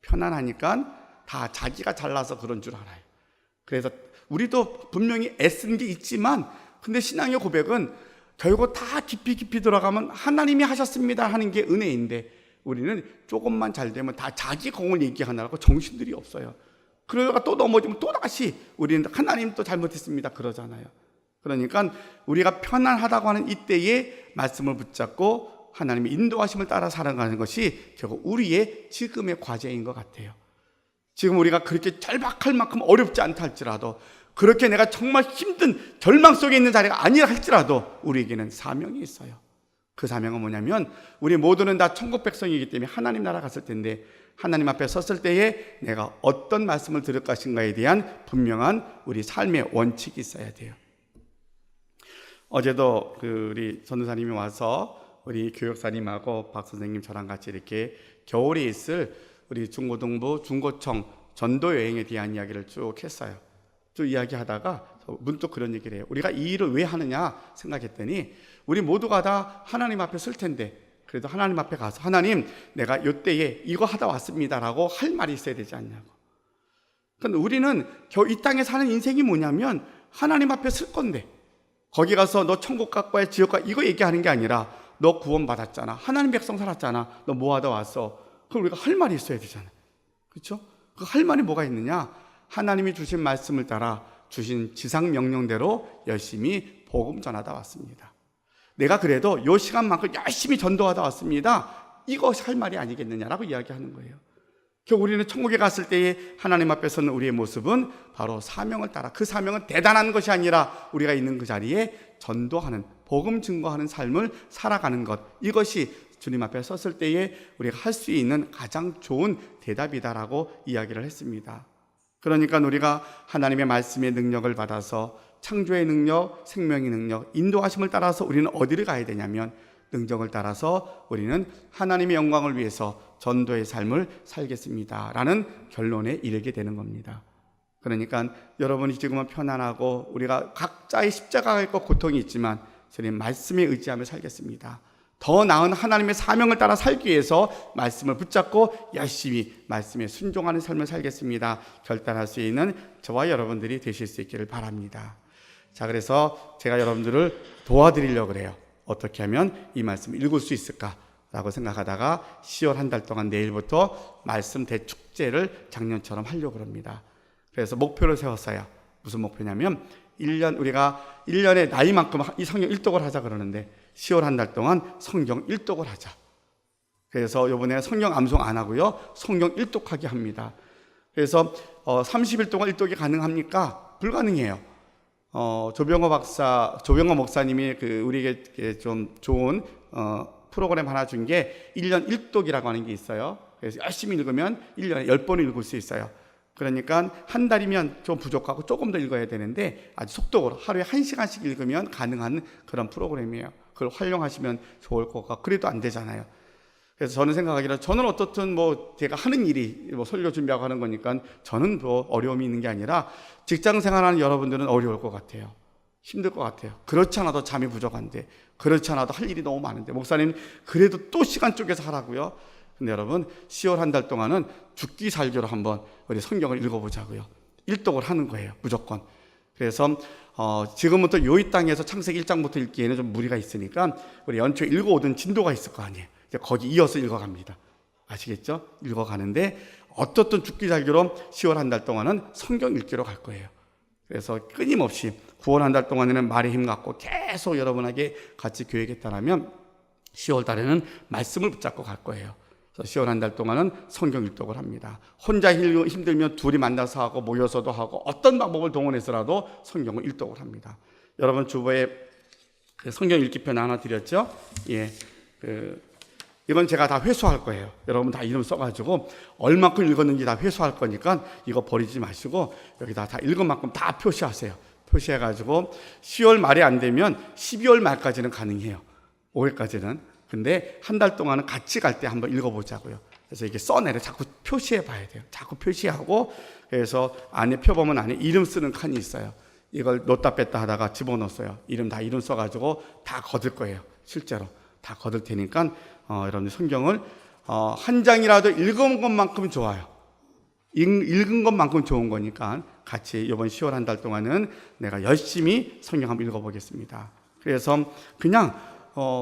편안하니까 다 자기가 잘나서 그런 줄 알아요. 그래서 우리도 분명히 애쓴 게 있지만 근데 신앙의 고백은 결국 다 깊이 들어가면 하나님이 하셨습니다 하는 게 은혜인데 우리는 조금만 잘 되면 다 자기 공을 얘기하느라고 정신들이 없어요. 그러다가 또 넘어지면 또다시 우리는 하나님 또 잘못했습니다 그러잖아요. 그러니까 우리가 편안하다고 하는 이때에 말씀을 붙잡고 하나님의 인도하심을 따라 살아가는 것이 결국 우리의 지금의 과제인 것 같아요. 지금 우리가 그렇게 절박할 만큼 어렵지 않다 할지라도 그렇게 내가 정말 힘든 절망 속에 있는 자리가 아니라 할지라도 우리에게는 사명이 있어요. 그 사명은 뭐냐면 우리 모두는 다 천국 백성이기 때문에 하나님 나라 갔을 텐데 하나님 앞에 섰을 때에 내가 어떤 말씀을 들을 것인가에 대한 분명한 우리 삶의 원칙이 있어야 돼요. 어제도 우리 전도사님이 와서 우리 교육사님하고 박 선생님 저랑 같이 이렇게 겨울에 있을 우리 중고등부 중고청 전도 여행에 대한 이야기를 쭉 했어요. 쭉 이야기하다가 문득 그런 얘기를 해요. 우리가 이 일을 왜 하느냐 생각했더니 우리 모두가 다 하나님 앞에 설 텐데 그래도 하나님 앞에 가서 하나님 내가 이때에 이거 하다 왔습니다라고 할 말이 있어야 되지 않냐고. 그러니까 우리는 이 땅에 사는 인생이 뭐냐면 하나님 앞에 설 건데 거기 가서 너 천국 각과의 지옥과 이거 얘기하는 게 아니라 너 구원 받았잖아. 하나님 백성 살았잖아. 너 뭐 하다 왔어. 그럼 우리가 할 말이 있어야 되잖아요. 그렇죠? 그 할 말이 뭐가 있느냐? 하나님이 주신 말씀을 따라 주신 지상 명령대로 열심히 복음 전하다 왔습니다. 내가 그래도 이 시간만큼 열심히 전도하다 왔습니다. 이것이 할 말이 아니겠느냐라고 이야기하는 거예요. 결국 우리는 천국에 갔을 때에 하나님 앞에 서는 우리의 모습은 바로 사명을 따라 그 사명은 대단한 것이 아니라 우리가 있는 그 자리에 전도하는 복음 증거하는 삶을 살아가는 것 이것이 주님 앞에 섰을 때에 우리가 할 수 있는 가장 좋은 대답이다라고 이야기를 했습니다. 그러니까 우리가 하나님의 말씀의 능력을 받아서 창조의 능력, 생명의 능력, 인도하심을 따라서 우리는 어디를 가야 되냐면 능력을 따라서 우리는 하나님의 영광을 위해서 전도의 삶을 살겠습니다 라는 결론에 이르게 되는 겁니다. 그러니까 여러분이 지금은 편안하고 우리가 각자의 십자가가 있고 고통이 있지만 저는 말씀에 의지하며 살겠습니다. 더 나은 하나님의 사명을 따라 살기 위해서 말씀을 붙잡고 열심히 말씀에 순종하는 삶을 살겠습니다. 결단할 수 있는 저와 여러분들이 되실 수 있기를 바랍니다. 자, 그래서 제가 여러분들을 도와드리려고 그래요. 어떻게 하면 이 말씀을 읽을 수 있을까라고 생각하다가 10월 한 달 동안 내일부터 말씀 대축제를 작년처럼 하려고 합니다. 그래서 목표를 세웠어요. 무슨 목표냐면 우리가 1년에 나이만큼 이 성경 일독을 하자 그러는데 10월 한 달 동안 성경 일독을 하자. 그래서 이번에 성경 암송 안 하고요. 성경 일독하게 합니다. 그래서 30일 동안 일독이 가능합니까? 불가능해요. 조병호 목사님이 우리에게 좀 좋은 프로그램 하나 준 게 1년 일독이라고 하는 게 있어요. 그래서 열심히 읽으면 1년에 10번을 읽을 수 있어요. 그러니까 한 달이면 좀 부족하고 조금 더 읽어야 되는데 아주 속도로 하루에 1시간씩 읽으면 가능한 그런 프로그램이에요. 그걸 활용하시면 좋을 것 같고 그래도 안 되잖아요. 그래서 저는 생각하기로 저는 어떻든 뭐 제가 하는 일이 뭐 설교 준비하고 하는 거니까 저는 뭐 어려움이 있는 게 아니라 직장 생활하는 여러분들은 어려울 것 같아요. 힘들 것 같아요. 그렇지 않아도 잠이 부족한데, 그렇지 않아도 할 일이 너무 많은데, 목사님 그래도 또 시간 쪼개서 하라고요? 근데 여러분 10월 한 달 동안은 죽기 살기로 한번 우리 성경을 읽어보자고요. 일독을 하는 거예요, 무조건. 그래서 지금부터 요이 땅에서 창세기 1장부터 읽기에는 좀 무리가 있으니까 우리 연초에 읽어오던 진도가 있을 거 아니에요. 이제 거기 이어서 읽어갑니다. 아시겠죠? 읽어가는데 어떻든 죽기 살기로 10월 한 달 동안은 성경 읽기로 갈 거예요. 그래서 끊임없이 9월 한 달 동안에는 말에 힘 갖고 계속 여러분에게 같이 교육했다면 10월 달에는 말씀을 붙잡고 갈 거예요. 그래서 10월 한 달 동안은 성경 읽독을 합니다. 혼자 힘들면 둘이 만나서 하고 모여서도 하고 어떤 방법을 동원해서라도 성경을 읽독을 합니다. 여러분 주보에 그 성경 읽기편 하나 드렸죠? 예, 이건 제가 다 회수할 거예요. 여러분 다 이름 써가지고 얼마큼 읽었는지 다 회수할 거니까 이거 버리지 마시고 여기다 다 읽은 만큼 다 표시하세요. 표시해가지고 10월 말에 안 되면 12월 말까지는 가능해요. 5회까지는. 근데 한 달 동안은 같이 갈 때 한번 읽어보자고요. 그래서 이게 써내려 자꾸 표시해 봐야 돼요. 자꾸 표시하고, 그래서 안에 펴보면 안에 이름 쓰는 칸이 있어요. 이걸 넣었다 뺐다 하다가 집어넣었어요. 이름 써가지고 다 거둘 거예요. 실제로 다 거둘 테니까 여러분들 성경을 한 장이라도 읽은 것만큼 좋아요. 읽은 것만큼 좋은 거니까 같이 이번 10월 한 달 동안은 내가 열심히 성경 한번 읽어보겠습니다. 그래서 그냥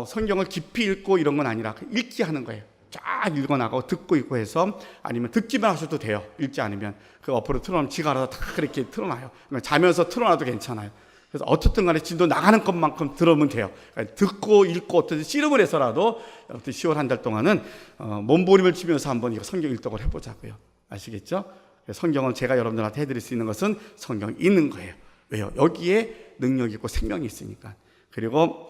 성경을 깊이 읽고 이런 건 아니라 읽기 하는 거예요. 쫙 읽어나가고 듣고 있고 해서, 아니면 듣기만 하셔도 돼요. 읽지 않으면 그 어플로 틀어놓으면 지가 알아서 다 그렇게 틀어놔요. 자면서 틀어놔도 괜찮아요. 그래서 어떻든 간에 진도 나가는 것만큼 들으면 돼요. 그러니까 듣고 읽고 어떻게 씨름을 해서라도 10월 한 달 동안은 몸부림을 치면서 한번 이거 성경 읽독을 해보자고요. 아시겠죠? 성경은 제가 여러분들한테 해드릴 수 있는 것은 성경 읽는 거예요. 왜요? 여기에 능력이 있고 생명이 있으니까. 그리고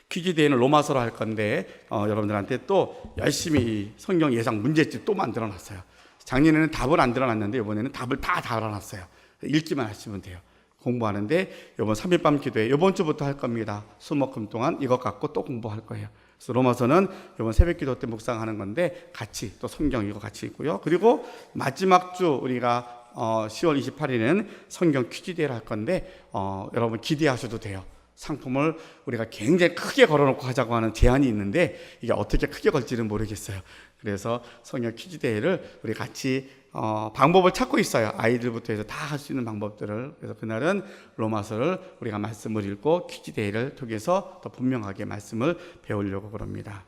퀴즈 대회는 로마서로 할 건데 여러분들한테 또 열심히 성경 예상 문제집 또 만들어 놨어요. 작년에는 답을 안 들어놨는데 이번에는 답을 다 달아놨어요. 읽기만 하시면 돼요. 공부하는데 이번 3일 밤 기도회 이번 주부터 할 겁니다. 수목금 동안 이것 갖고 또 공부할 거예요. 그래서 로마서는 이번 새벽 기도 때 묵상하는 건데 같이 또 성경 이거 같이 있고요. 그리고 마지막 주 우리가 10월 28일에는 성경 퀴즈 대회를 할 건데 여러분 기대하셔도 돼요. 상품을 우리가 굉장히 크게 걸어놓고 하자고 하는 제안이 있는데 이게 어떻게 크게 걸지는 모르겠어요. 그래서 성경 퀴즈 대회를 우리 같이 방법을 찾고 있어요. 아이들부터 해서 다 할 수 있는 방법들을. 그래서 그날은 로마서를 우리가 말씀을 읽고 퀴즈 대회를 통해서 더 분명하게 말씀을 배우려고 그럽니다.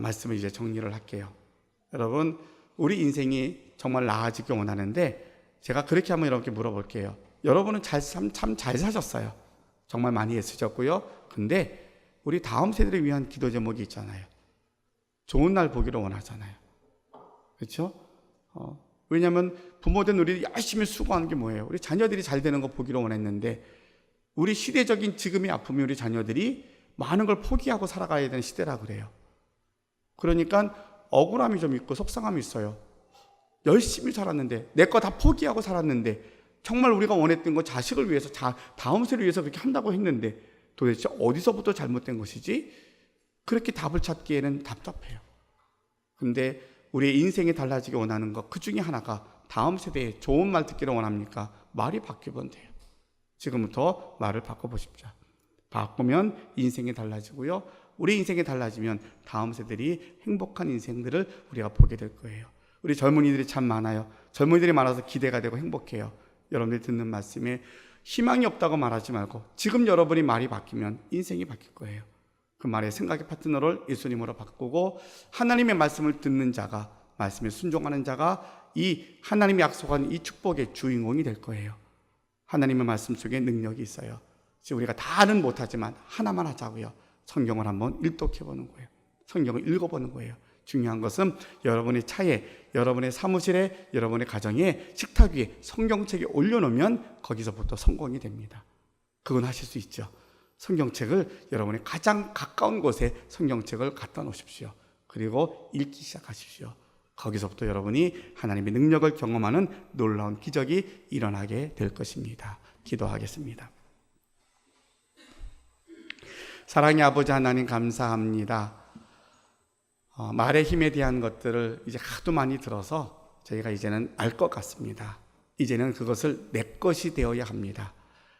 말씀을 이제 정리를 할게요. 여러분, 우리 인생이 정말 나아지길 원하는데 제가 그렇게 한번 여러분께 물어볼게요. 여러분은 참 잘 사셨어요. 정말 많이 애쓰셨고요. 근데 우리 다음 세대를 위한 기도 제목이 있잖아요. 좋은 날 보기를 원하잖아요. 그렇죠? 왜냐하면 부모된 우리 열심히 수고하는 게 뭐예요? 우리 자녀들이 잘 되는 거 보기를 원했는데 우리 시대적인 지금의 아픔이 우리 자녀들이 많은 걸 포기하고 살아가야 되는 시대라 그래요. 그러니까 억울함이 좀 있고 속상함이 있어요. 열심히 살았는데 내 거 다 포기하고 살았는데 정말 우리가 원했던 거 자식을 위해서 다음 세를 위해서 그렇게 한다고 했는데 도대체 어디서부터 잘못된 것이지? 그렇게 답을 찾기에는 답답해요. 근데 우리의 인생이 달라지기 원하는 것 그 중에 하나가 다음 세대에 좋은 말 듣기를 원합니까? 말이 바뀌면 돼요. 지금부터 말을 바꿔보십시오. 바꾸면 인생이 달라지고요. 우리 인생이 달라지면 다음 세대들이 행복한 인생들을 우리가 보게 될 거예요. 우리 젊은이들이 참 많아요. 젊은이들이 많아서 기대가 되고 행복해요. 여러분들이 듣는 말씀에 희망이 없다고 말하지 말고 지금 여러분이 말이 바뀌면 인생이 바뀔 거예요. 그 말의 생각의 파트너를 예수님으로 바꾸고 하나님의 말씀을 듣는 자가, 말씀에 순종하는 자가 이 하나님이 약속한 이 축복의 주인공이 될 거예요. 하나님의 말씀 속에 능력이 있어요. 지금 우리가 다는 못하지만 하나만 하자고요. 성경을 한번 일독해보는 거예요. 성경을 읽어보는 거예요. 중요한 것은 여러분의 차에, 여러분의 사무실에, 여러분의 가정에, 식탁 위에 성경책에 올려놓으면 거기서부터 성공이 됩니다. 그건 하실 수 있죠. 성경책을 여러분의 가장 가까운 곳에 성경책을 갖다 놓으십시오. 그리고 읽기 시작하십시오. 거기서부터 여러분이 하나님의 능력을 경험하는 놀라운 기적이 일어나게 될 것입니다. 기도하겠습니다. 사랑의 아버지 하나님 감사합니다. 말의 힘에 대한 것들을 이제 하도 많이 들어서 저희가 이제는 알 것 같습니다. 이제는 그것을 내 것이 되어야 합니다.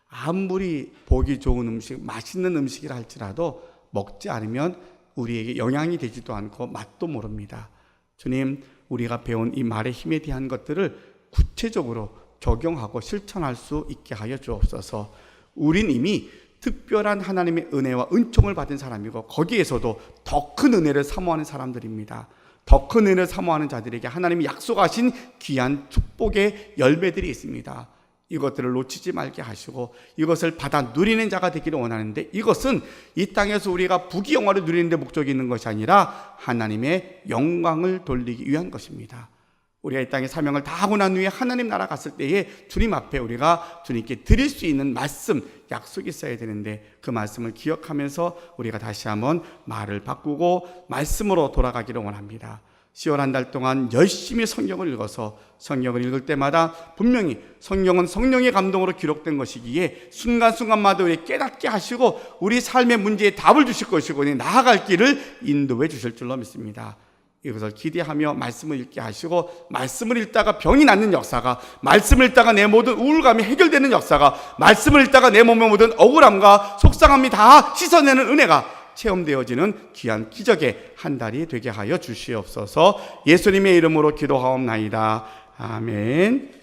아무리 보기 좋은 음식, 맛있는 음식이라 할지라도 먹지 않으면 우리에게 영향이 되지도 않고 맛도 모릅니다. 주님, 우리가 배운 이 말의 힘에 대한 것들을 구체적으로 적용하고 실천할 수 있게 하여 주옵소서. 우린 이미 특별한 하나님의 은혜와 은총을 받은 사람이고 거기에서도 더 큰 은혜를 사모하는 사람들입니다. 더 큰 은혜를 사모하는 자들에게 하나님이 약속하신 귀한 축복의 열매들이 있습니다. 이것들을 놓치지 말게 하시고 이것을 받아 누리는 자가 되기를 원하는데, 이것은 이 땅에서 우리가 부귀영화를 누리는 데 목적이 있는 것이 아니라 하나님의 영광을 돌리기 위한 것입니다. 우리가 이 땅에 사명을 다하고 난 후에 하나님 나라 갔을 때에 주님 앞에 우리가 주님께 드릴 수 있는 말씀, 약속이 있어야 되는데 그 말씀을 기억하면서 우리가 다시 한번 말을 바꾸고 말씀으로 돌아가기를 원합니다. 10월 한 달 동안 열심히 성경을 읽어서 성경을 읽을 때마다 분명히 성경은 성령의 감동으로 기록된 것이기에 순간순간마다 우리 깨닫게 하시고 우리 삶의 문제에 답을 주실 것이고 나아갈 길을 인도해 주실 줄로 믿습니다. 이것을 기대하며 말씀을 읽게 하시고, 말씀을 읽다가 병이 낫는 역사가, 말씀을 읽다가 내 모든 우울감이 해결되는 역사가, 말씀을 읽다가 내 몸의 모든 억울함과 속상함이 다 씻어내는 은혜가 체험되어지는 귀한 기적의 한 달이 되게 하여 주시옵소서. 예수님의 이름으로 기도하옵나이다. 아멘.